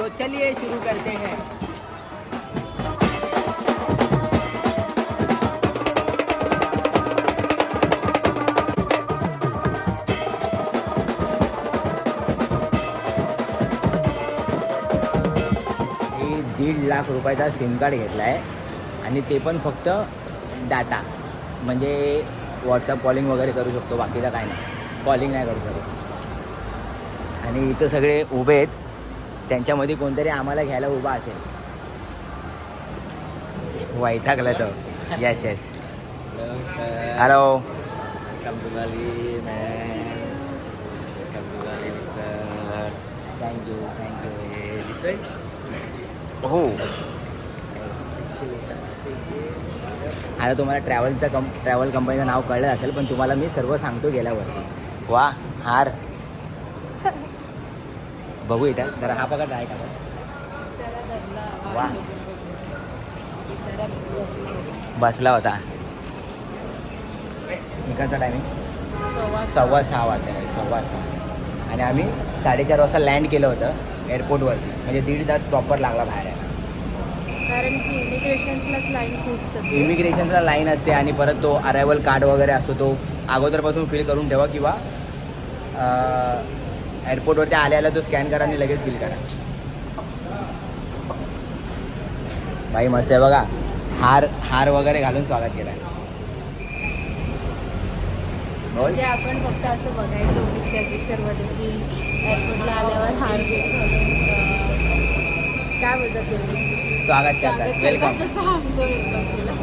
तो चलिए शुरू करते हैं। हे 1.5 लाख रुपयाचा सिम कार्ड घेतला आहे आणि ते पण फक्त डाटा, म्हणजे व्हॉट्सअप कॉलिंग वगैरे करू शकतो, बाकीचा काय नाही, कॉलिंग नाही करू शकत. आणि इथं सगळे उभे आहेत, त्यांच्यामध्ये कोणतरी आम्हाला घ्यायला उभा असेल. वैतागला तो. Yes yes. Hello. Welcome to Bali, man. Welcome to Bali, mister. Thank you thank you. This way? हो. आता तुम्हाला ट्रॅव्हल कंपनीचं नाव कळलं असेल, पण तुम्हाला मी सर्व सांगतो गेल्यावरती. वा हार बघू इथं जरा, हा बघा ट्राय करा. वा बसला होता. इकडचा टायमिंग 6:15 वाजता, 6:15. आणि आम्ही 4:30 वाजता लँड केलं होतं एअरपोर्टवरती, म्हणजे 1.5 तास प्रॉपर लागला बाहेर यायला. कारण की इमिग्रेशन्सलाच लाईन खूप असते. इमिग्रेशनला लाईन असते आणि परत तो अरायवल कार्ड वगैरे असतो, तो अगोदरपासून फिल करून ठेवा किंवा एअरपोर्टवरती आल्याला तो स्कॅन करा आणि लगेच फिल करा. भाई मस्त आहे बघा, हार वगैरे घालून स्वागत केलं आहे. म्हणजे आपण फक्त असं बघायचं पिक्चरमध्ये की एअरपोर्टला आल्यावर हार काय बोलतात ते स्वागत करतात, वेलकम. तसं आमचं वेलकम केलं.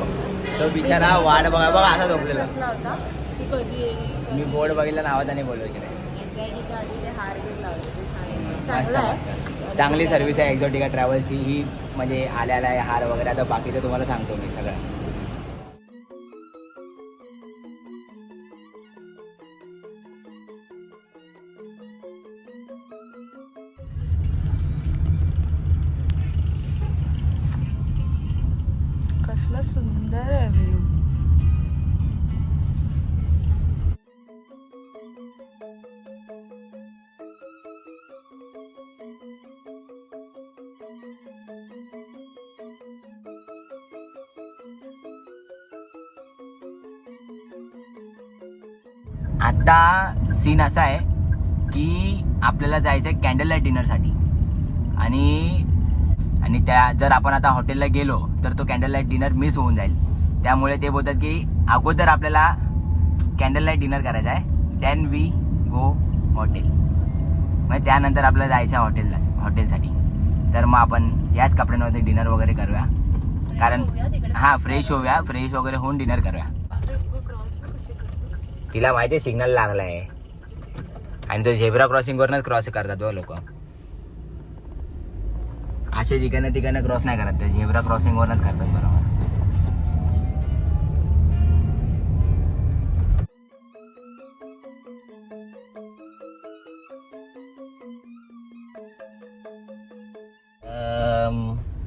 तो बिचारा वाट बघा असा झोपलेला बसला होता की कधी येईल. मी बोर्ड बघितला, नावात आणि बोललो की नाही. एक्झॅक्टली गाडी ते हार घेऊन लावले, ते चांगलं आहे. चांगली सर्व्हिस आहे एक्झॉटिका ट्रॅव्हल्सची ही, म्हणजे आल्याला आहे हार वगैरे. आता बाकीचं तुम्हाला सांगतो मी सगळं. कसला सुंदर आहे व्ह्यू. आता सीन असा आहे की आपल्याला जायचं आहे कॅन्डल लाईट डिनरसाठी. आणि त्या जर आपण आता हॉटेलला गेलो तर तो कॅन्डल लाईट डिनर मिस होऊन जाईल. त्यामुळे ते बोलतात की अगोदर आपल्याला कॅन्डल लाईट डिनर करायचा आहे, देन वी गो हॉटेल. मग त्यानंतर आपल्याला जायचं आहे हॉटेलसाठी. तर मग आपण याच कपड्यांमध्ये डिनर वगैरे करूया, कारण हां फ्रेश होऊया, फ्रेश वगैरे होऊन डिनर करूया. तिला माहिती आहे सिग्नल लागला आहे आणि तो झेब्रा क्रॉसिंगवरनंच क्रॉस करतात बघ लोक. असे तिकडनं क्रॉस नाही करत, ते झेब्रा क्रॉसिंगवरनंच करतात. बरोबर.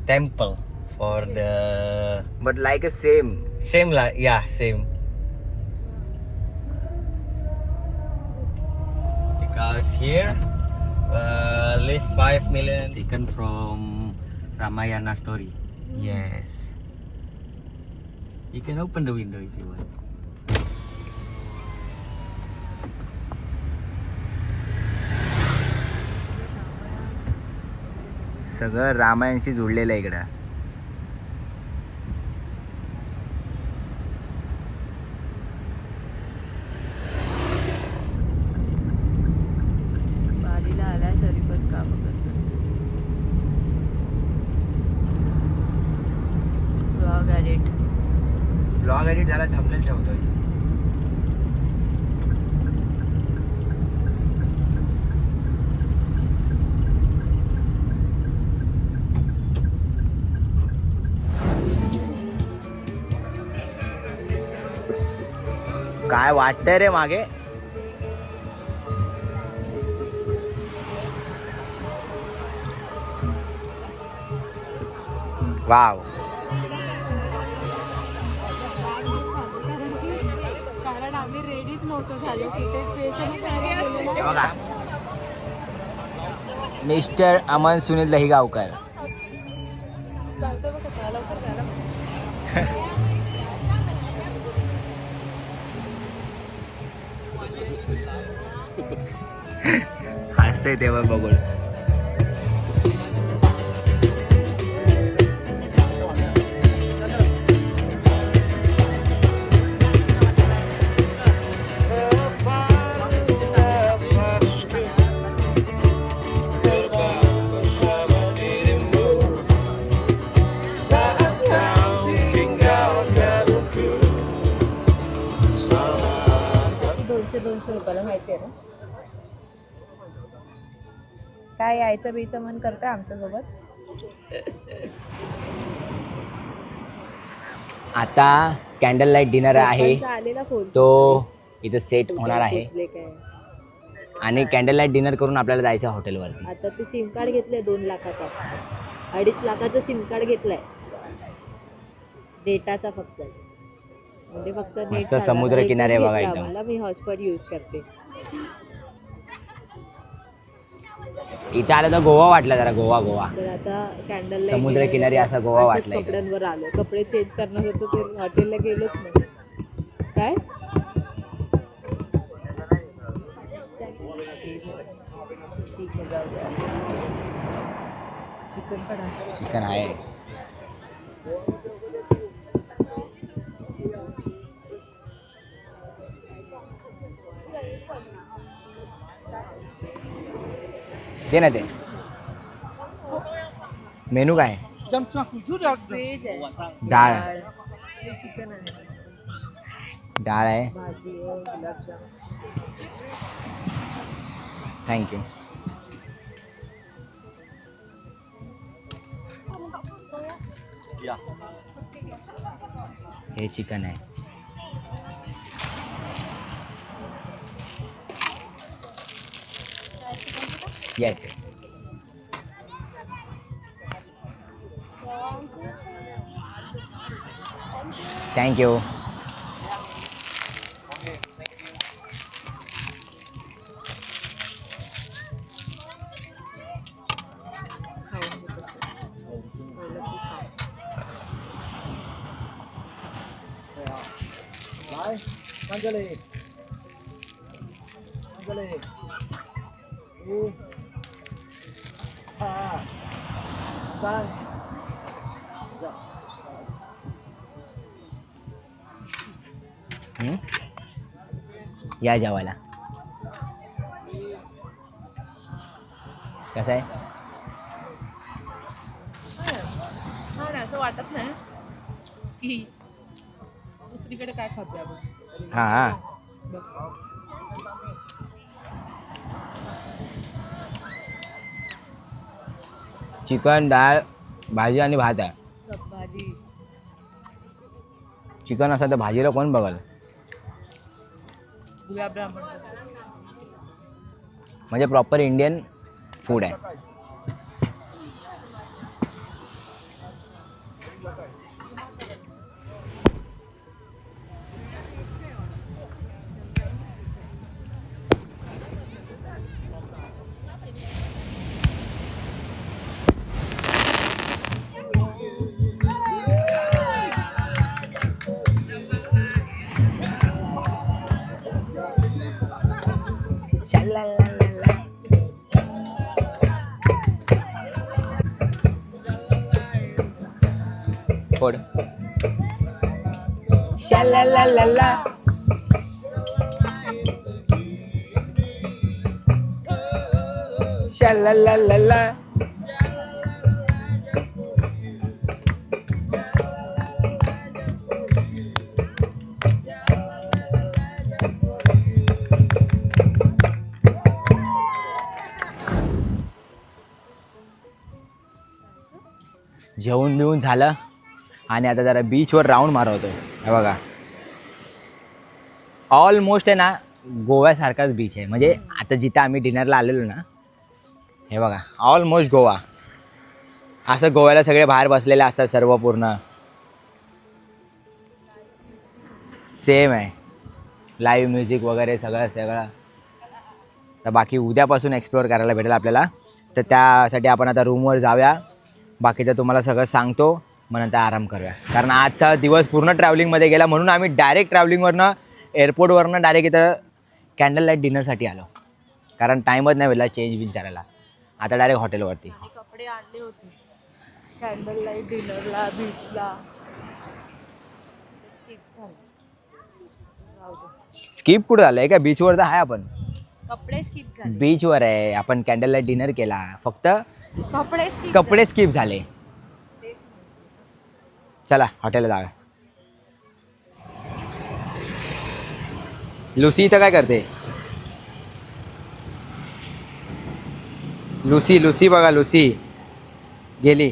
Temple for the but like a same. like same. Because here live 5 million taken from Ramayana story. Yes. You can open the window if you want. सगळं रामायणशी जुळलेलं आहे इकडं. बालीला आलाय तरी पण काम करतो. ब्लॉग एडिट झाला, थंबनेल ठेवतोय. काय वाटतंय रे मागे? वाव. कारण आम्ही रेडीच नव्हतो झालो, तिथे स्पेशली बघा मिस्टर अमन सुनील दहीगावकर. हसते तेव्हा बघून. ₹200 माहिती आहे ना. काय यायचं बीचं मन करतं आमच्यासोबत. आता कॅन्डल लाईट डिनर आहे आलेला फोन तो इथं सेट होणार आहे आणि कॅन्डल लाईट डिनर करून आपल्याला जायचं हॉटेलवरती. आता ते सिम कार्ड घेतलंय 2 लाखाचा, 2.5 लाखाचं सिम कार्ड घेतलंय डेटाचा फक्त. म्हणजे फक्त नेट मस्त समुद्र किनारे बघा एकदम. मला मी हॉटस्पॉट यूज करते. इथं आलं तर गोवा वाटला जरा. गोवा गोवा तर आता कॅन्डल समुद्र किनारी असा गोवा वाटला इथं. कपड्यांवर आलो. कपडे चेंज करणार होतो ते हॉटेलला गेलोच नाही. काय ठीक आहे जाऊ द्या. चिकन पण आहे. चिकन आहे. दे ना ते. मेनू काय आहे? व्हेज आहे. डाळ हे चिकन आहे. डाळ आहे. भाजी आहे. गुलाबजाम. थँक्यू. हे चिकन आहे. Yes yes. थँक्यू. या जेवायला. कसं आहे? हा ना, असं वाटत नाही की दुसरीकडे काय खातो आपण. हां चिकन, डाळ, भाजी आणि भात आहे. भाजी. चिकन असं तर भाजीला कोण बघल. गुलाबजाम म्हणजे प्रॉपर इंडियन फूड आहे. फोड. शालालाला. शालालाला. जेवण बिवून झालं आणि आता जरा बीचवर राऊंड मारवतो. हे बघा ऑलमोस्ट आहे ना गोव्यासारखाच बीच आहे. म्हणजे आता जिथं आम्ही डिनरला आलेलो ना, हे बघा ऑलमोस्ट गोवा. असं गोव्याला सगळे बाहेर बसलेले असतात सर्व पूर्ण सेम आहे. लाईव्ह म्युझिक वगैरे सगळं. तर बाकी उद्यापासून एक्सप्लोअर करायला भेटेल आपल्याला. तर त्यासाठी आपण आता रूमवर जाऊया. बाकीचं तुम्हाला सगळं सांगतो, मग नंतर आराम करूया. कारण आजचा दिवस पूर्ण ट्रॅव्हलिंगमध्ये गेला, म्हणून आम्ही डायरेक्ट ट्रॅव्हलिंगवरनं एअरपोर्टवरनं डायरेक्ट इथं कॅन्डल लाईट डिनरसाठी आलो. कारण टाईमच नाही भेटला चेंज बिन करायला. आता डायरेक्ट हॉटेलवरती. आणि कपडे आणले होते कॅन्डल लाईट डिनरला बीचला. स्किप कुठं झालं आहे का? बीचवर तर आहे आपण. कपडे स्किप झाले. बीचवर आहे आपण, कॅन्डल लाईट डिनर केला, फक्त कपडे कपडे स्किप झाले. चला हॉटेलला जाऊया. लुसी इथं काय करते? लुसी बघा, लुसी गेली.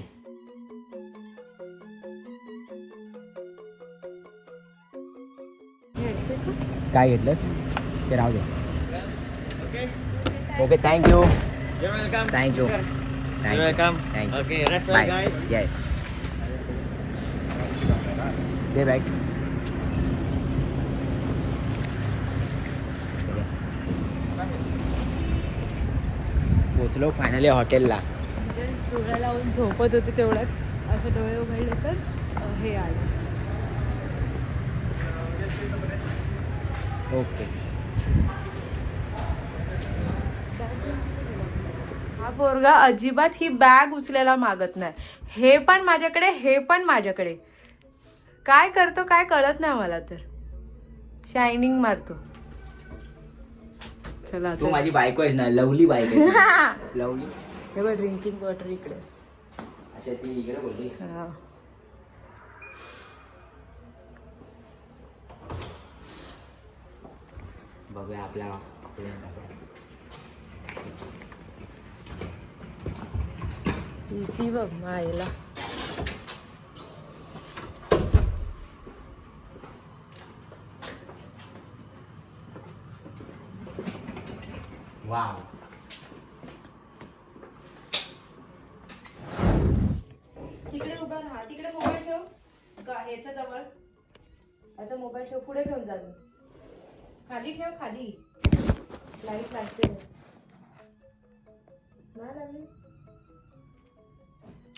काय घेतलंस ते राहू दे. Okay thank you. You're welcome. Thank you. You're welcome. Thank you. Okay, rest well, guys. Yes. दे बॅग. पोचलो फायनली हॉटेलला. म्हणजे डोळ्या लावून झोपत होते तेवढ्यात असे डोळे उघडले तर हे आले. ओके. हा पोरगा अजिबात ही बॅग उचलायला मागत नाही. हे पण माझ्याकडे, हे पण माझ्याकडे. काय करतो काय कळत नाही मला तर. शायनिंग मारतो. चला तू आता. माझी बायको आहेस ना, लवली बायको आहेस ना. लवली. हे बघ ड्रिंकिंग वॉटर इकडे असते. अच्छा ती इकडे बोलली. हा. बघूया आपला इसी बघ मायला. वाव. तिकडे उभा राहा. तिकडे मोबाईल ठेव. ह्याच्या जवळ असा मोबाईल ठेव. पुढे घेऊन जा. खाली ठेव. खाली लाईट लागते. नाही लागली.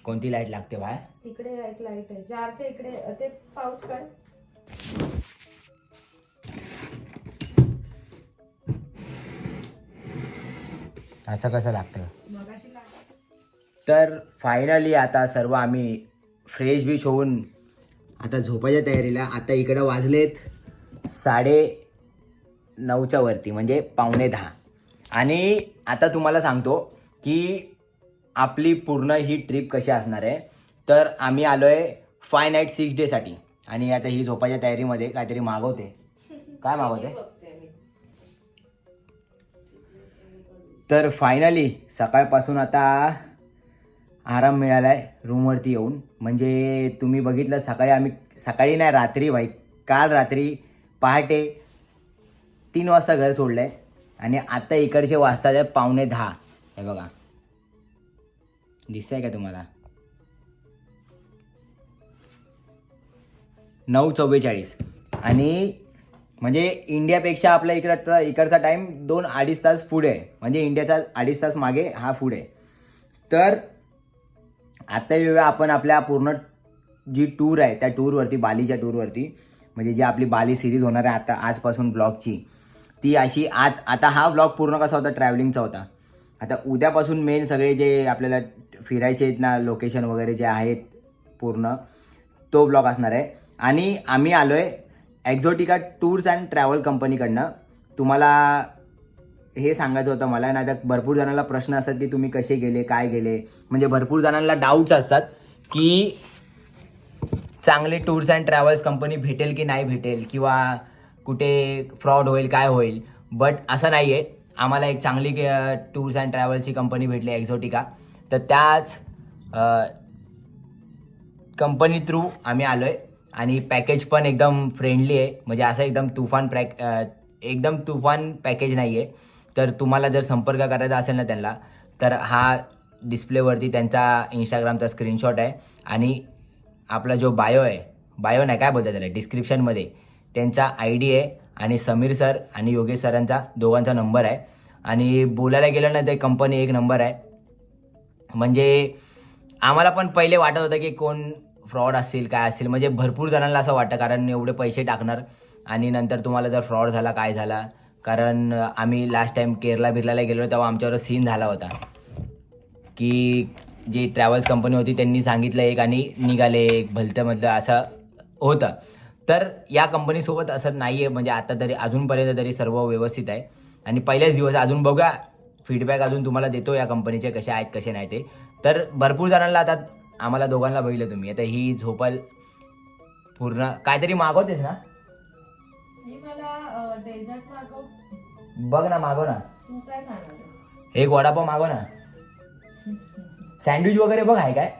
कोणती लाईट लागते बाय? तिकडे एक लाईट आहे जारच्या इकडे. ते पाऊच काढ. असं कसं लागतं? मगाशी काढ. तर फायनली आता सर्व आम्ही फ्रेश बिश होऊन आता झोपायच्या तयारीला. आता इकडं वाजलेत 9:30च्या वरती, म्हणजे 9:45. आणि आता तुम्हाला सांगतो की आपली पूर्ण ही ट्रिप कशी असणार आहे. तर आम्ही आलो आहे 5 नाईट 6 डेसाठी. आणि आता ही झोपायच्या तयारीमध्ये काहीतरी मागवते. काय मागवते? तर फायनली सकाळपासून आता आराम मिळाला आहे रूमवरती येऊन. म्हणजे तुम्ही बघितलं सकाळी नाही, रात्री भाई, काल रात्री पहाटे 3 वाजता घर सोडलं आहे. आणि आता इकडचे वाजतात आहे 9:45. हे बघा, दिसतंय का तुम्हाला? 9:44. आणि म्हणजे इंडियापेक्षा आपल्या इकडचा टाईम 2-2.5 तास पुढे आहे. म्हणजे इंडियाचा 2.5 तास मागे हा पुढे आहे. तर आता येऊया आपण आपल्या पूर्ण जी टूर आहे त्या टूरवरती, बालीच्या टूरवरती. म्हणजे जी आपली बाली सिरीज होणार आहे आता आजपासून ब्लॉगची, ती अशी आता हा ब्लॉग पूर्ण कसा होता, ट्रॅव्हलिंगचा होता. आता उद्यापासून मेन सगळे जे आपल्याला फिरायचे आहेत ना, लोकेशन वगैरे जे आहेत पूर्ण, तो ब्लॉग असणार आहे. आणि आम्ही आलो आहे एक्झोटिका टूर्स अँड ट्रॅव्हल कंपनीकडनं. तुम्हाला हे सांगायचं होतं मला ना. आता भरपूर जणांना प्रश्न असतात की तुम्ही कसे गेले, काय गेले. म्हणजे भरपूर जणांना डाऊट्स असतात की चांगली टूर्स अँड ट्रॅव्हल्स कंपनी भेटेल की नाही भेटेल, किंवा कुठे फ्रॉड होईल, काय होईल. बट असं नाही आहे. आम्हाला एक चांगली टूर्स अँड ट्रॅव्हल्सची कंपनी भेटली, एक्झोटिका. तर त्याच कंपनी थ्रू आम्ही आलो आहे. आणि पॅकेज पण एकदम फ्रेंडली आहे. म्हणजे असं एकदम तुफान पॅकेज नाही आहे. तर तुम्हाला जर संपर्क करायचा असेल ना त्यांना, तर हा डिस्प्लेवरती त्यांचा इंस्टाग्रामचा स्क्रीनशॉट आहे. आणि आपला जो बायो नाही, काय बोलतात त्याला, डिस्क्रिप्शनमध्ये त्यांचा ID आहे. आणि समीर सर आणि योगेश सरांचा दोघांचा नंबर आहे. आणि बोलायला गेलं ना, ते कंपनी एक नंबर आहे. म्हणजे आम्हाला पण पहिले वाटत होतं की कोण फ्रॉड असतील काय असतील, म्हणजे भरपूर जणांना असं वाटतं कारण एवढे पैसे टाकणार आणि नंतर तुम्हाला जर फ्रॉड झाला काय झाला. कारण आम्ही लास्ट टाइम केरला बिरलाला गेलो तेव्हा आमच्यावर सीन झाला होता की जी ट्रॅव्हल्स कंपनी होती त्यांनी सांगितलं एक आणि निघाले एक भलतंमधलं असं होतं. तर या कंपनीसोबत असं नाही आहे, म्हणजे आता तरी अजूनपर्यंत तरी सर्व व्यवस्थित आहे आणि पहिल्याच दिवस अजून बघा फीडबॅक अजून तुम्हाला देतो या कंपनीचे कसे आहेत कसे नाही ते. तर भरपूर जणांना आता आम्हाला दोघांना बघितलं तुम्ही, आता ही झोपल पूर्ण काहीतरी मागवतेस ना, मला डेझर्ट मागव. बघ ना मागव ना, तू काय खाणार? एक वडापाव मागव ना, सँडविच वगैरे बघ आहे काय.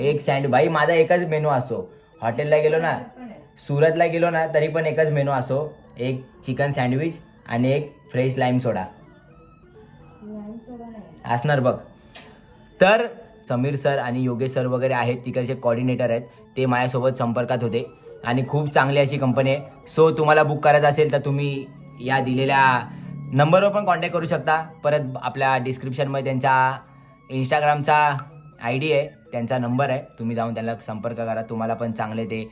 एक सँडविच भाई माझा एकच मेनू असतो. हॉटेलला गेलो ना, सुरतला गेलो ना तरी पण एकच मेनू असो, एक चिकन सँडविच आणि एक फ्रेश लाईम सोडा असणार बघ. तर समीर सर आणि योगेश सर वगैरे आहेत तिकडचे कोऑर्डिनेटर आहेत, ते माझ्यासोबत संपर्कात होते आणि खूप चांगली अशी कंपनी आहे. सो तुम्हाला बुक करायचं असेल तर तुम्ही या दिलेल्या नंबरवर पण कॉन्टॅक्ट करू शकता. परत आपल्या डिस्क्रिप्शनमध्ये त्यांच्या इंस्टाग्रामचा ID आहे, त्यांचा नंबर आहे, तुम्ही जाऊन त्यांना संपर्क करा. तुम्हाला पण चांगले ते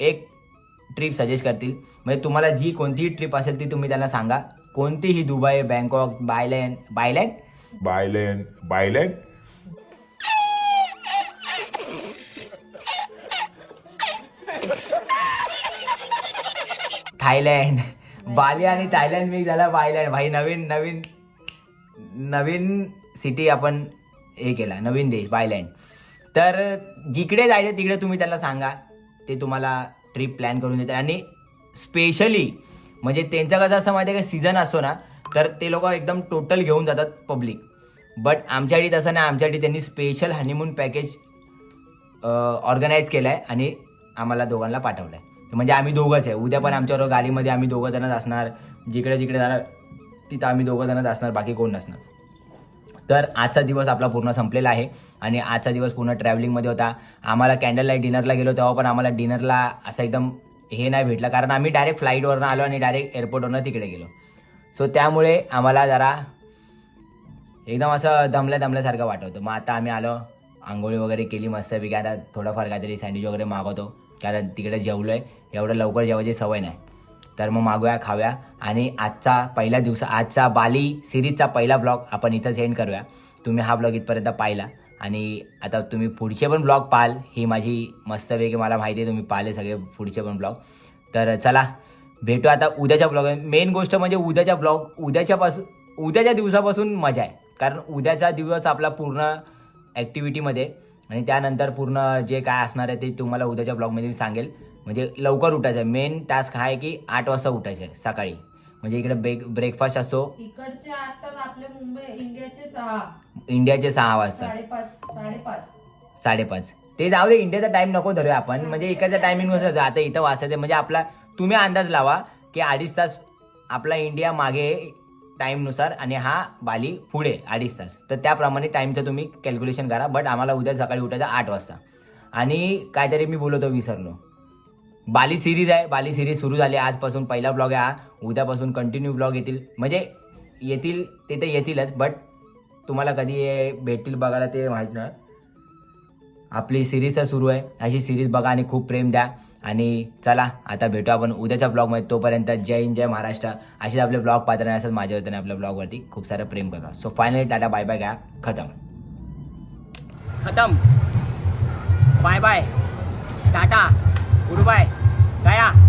एक ट्रिप सजेस्ट करतील. म्हणजे तुम्हाला जी कोणतीही ट्रिप असेल ती तुम्ही त्यांना सांगा, कोणतीही दुबई, बँकॉक, बायलँड थायलंड, बाली आणि थायलंड मिक्स झाला बायलँड. भाई नवीन नवीन नवीन सिटी आपण हे केला, नवीन देश बायलँड. तर जिकडे जायचं तिकडे तुम्ही त्यांना सांगा, ते तुम्हाला ट्रिप प्लॅन करून देतात. आणि स्पेशली म्हणजे त्यांचं कसं असं माहिती आहे का, सीझन असतो ना तर ते लोक एकदम टोटल घेऊन जातात पब्लिक. बट आमच्यासाठी तसं नाही, आमच्यासाठी त्यांनी स्पेशल हनीमून पॅकेज ऑर्गनाईज केलं आहे आणि आम्हाला दोघांना पाठवलं आहे. म्हणजे आम्ही दोघंच आहे, उद्या पण आमच्याबरोबर गाडीमध्ये आम्ही दोघं जणच असणार, जिकडे जिकडे जाणार तिथं आम्ही दोघं जणच असणार, बाकी कोण नसणार. तर आजचा दिवस आपला पूर्ण संपलेला आहे आणि आजचा दिवस पूर्ण ट्रॅव्हलिंगमध्ये होता. आम्हाला कॅन्डल लाईट डिनरला गेलो तेव्हा पण आम्हाला डिनरला असं एकदम हे नाही भेटलं, कारण आम्ही डायरेक्ट फ्लाईटवरनं आलो आणि डायरेक्ट एअरपोर्टवरनं तिकडे गेलो. सो त्यामुळे आम्हाला जरा एकदम असं दमल्यासारखं वाटतं. मग आता आम्ही आलो, आंघोळी वगैरे केली मस्तपैकी. आता थोडंफार काहीतरी सँडविच वगैरे मागवतो, कारण तिकडे जेवलो आहे, एवढं लवकर जेवायची सवय नाही. तर मग मागूया, खाऊया. आणि आजचा बाली सिरीजचा पहिला ब्लॉग आपण इथं सेंड करूया. तुम्ही हा ब्लॉग इथपर्यंत पाहिला आणि आता तुम्ही पुढचे पण ब्लॉग पाहाल, ही माझी मस्तपैकी मला माहिती आहे तुम्ही पाहिले सगळे पुढचे पण ब्लॉग. तर चला भेटू आता उद्याच्या ब्लॉग. मेन गोष्ट म्हणजे उद्याच्या दिवसापासून मजा आहे, कारण उद्याचा दिवस आपला पूर्ण ॲक्टिव्हिटीमध्ये आणि त्यानंतर पूर्ण जे काय असणार आहे ते तुम्हाला उद्याच्या ब्लॉगमध्ये मी सांगेल. म्हणजे लवकर उठायचं आहे, मेन टास्क हा आहे की 8 वाजता उठायचं आहे सकाळी. म्हणजे इकडे ब्रेकफास्ट असतो, इकडचे 8 तर आपले मुंबई इंडियाचे 6 वाजता 5:30. ते जाऊ दे, इंडियाचा टाइम नको धरूया आपण, म्हणजे इकडच्या टायमिंगनुसार आता इथं वाचायचं. म्हणजे आपला तुम्ही अंदाज लावा की 2.5 तास आपला इंडिया मागे टाईमनुसार आणि हा बाली पुढे 2.5 तास. तर त्याप्रमाणे टाईमचं तुम्ही कॅल्क्युलेशन करा. बट आम्हाला उद्या सकाळी उठायचं 8 वाजता. आणि काहीतरी मी बोलतो विसरलो, बाली सिरीज आहे, बाली सिरीज सुरू झाली आजपासून. पहिला ब्लॉग आहे हा, उद्यापासून कंटिन्यू ब्लॉग येतील. म्हणजे येतील ते तर येतीलच, बट तुम्हाला कधी भेटतील बघायला ते माहीत नाही. आपली सिरीज तर सुरू आहे, अशी सिरीज बघा आणि खूप प्रेम द्या. आणि चला आता भेटू आपण उद्याच्या ब्लॉगमध्ये. तोपर्यंत जय हिंद, जय महाराष्ट्र. असेच आपले ब्लॉग पाहत राहणे असं माझ्या वतीने आपल्या ब्लॉगवरती खूप सारं प्रेम करा. So finally tata bye bye, खतम bye bye, tata goodbye, गया.